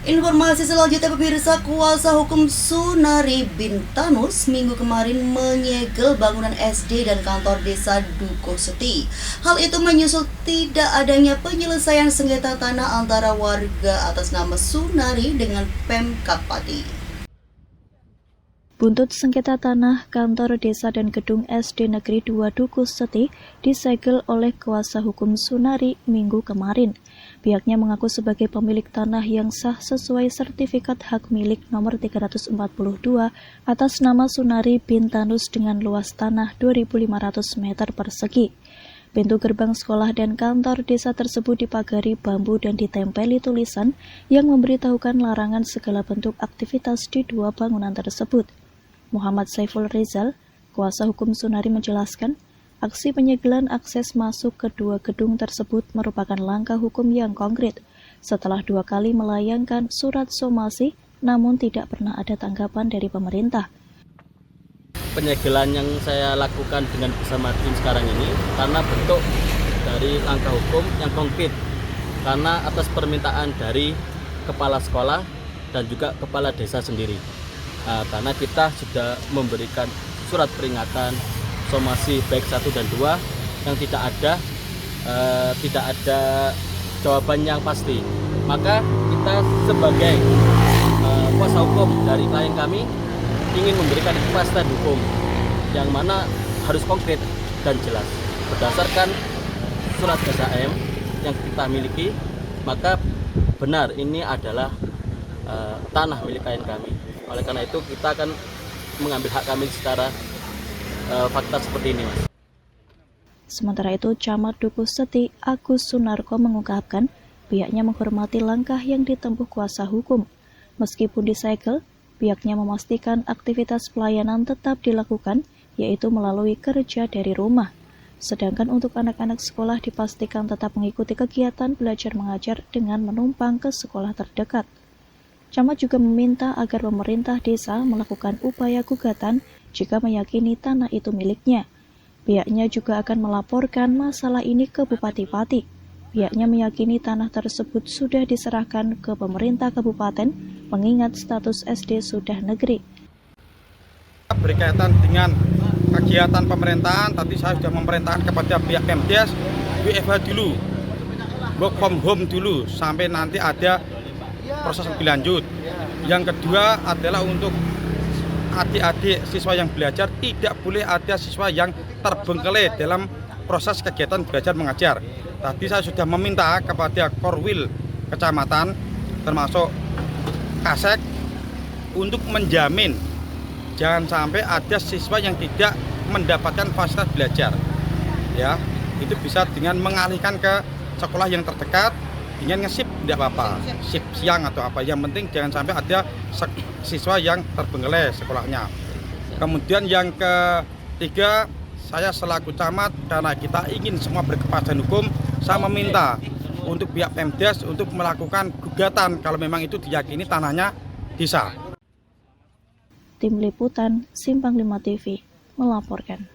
Informasi selanjutnya pemirsa, kuasa hukum Sunari Bintanus minggu kemarin menyegel bangunan SD dan kantor desa Dukuh Seti. Hal itu menyusul tidak adanya penyelesaian sengketa tanah antara warga atas nama Sunari dengan Pemkab Pati. Buntut sengketa tanah kantor desa dan gedung SD Negeri 2 Dukuh Seti disegel oleh kuasa hukum Sunari minggu kemarin. Pihaknya mengaku sebagai pemilik tanah yang sah sesuai sertifikat hak milik nomor 342 atas nama Sunari Bintanus dengan luas tanah 2.500 meter persegi. Pintu gerbang sekolah dan kantor desa tersebut dipagari bambu dan ditempeli tulisan yang memberitahukan larangan segala bentuk aktivitas di dua bangunan tersebut. Muhammad Saiful Rizal, kuasa hukum Sunari menjelaskan, aksi penyegelan akses masuk ke dua gedung tersebut merupakan langkah hukum yang konkret setelah 2 kali melayangkan surat somasi namun tidak pernah ada tanggapan dari pemerintah. Penyegelan yang saya lakukan dengan bersama tim sekarang ini karena bentuk dari langkah hukum yang konkret, karena atas permintaan dari kepala sekolah dan juga kepala desa sendiri. Karena kita sudah memberikan surat peringatan somasi baik 1 dan 2 yang tidak ada jawaban yang pasti, maka kita sebagai kuasa hukum dari klien kami ingin memberikan kepastian hukum yang mana harus konkret dan jelas berdasarkan surat SHM yang kita miliki, maka benar ini adalah tanah milik klien kami. Oleh karena itu kita akan mengambil hak kami secara fakta seperti ini, Mas. Sementara itu, Camat Dukuh Seti Agus Sunarko mengungkapkan pihaknya menghormati langkah yang ditempuh kuasa hukum. Meskipun disegel, pihaknya memastikan aktivitas pelayanan tetap dilakukan, yaitu melalui kerja dari rumah. Sedangkan untuk anak-anak sekolah dipastikan tetap mengikuti kegiatan belajar mengajar dengan menumpang ke sekolah terdekat. Camat juga meminta agar pemerintah desa melakukan upaya gugatan jika meyakini tanah itu miliknya. Pihaknya juga akan melaporkan masalah ini ke Bupati Pati. Pihaknya meyakini tanah tersebut sudah diserahkan ke pemerintah kabupaten mengingat status SD sudah negeri. Berkaitan dengan kegiatan pemerintahan, tadi saya sudah memerintahkan kepada pihak Pemdes, WFH dulu, work from home dulu, sampai nanti ada proses lebih lanjut. Yang kedua adalah untuk adik-adik siswa yang belajar, tidak boleh ada siswa yang terbengkelai dalam proses kegiatan belajar mengajar. Tadi saya sudah meminta kepada Korwil Kecamatan, termasuk Kasek, untuk menjamin jangan sampai ada siswa yang tidak mendapatkan fasilitas belajar. Ya, itu bisa dengan mengalihkan ke sekolah yang terdekat. Ingin nge-shift tidak apa-apa, shift siang atau apa, yang penting jangan sampai ada siswa yang terbengkelai sekolahnya. Kemudian yang ketiga, saya selaku camat, karena kita ingin semua berkepastian hukum, saya meminta untuk pihak Pemdes untuk melakukan gugatan kalau memang itu diyakini tanahnya desa. Tim Liputan Simpang 5 TV melaporkan.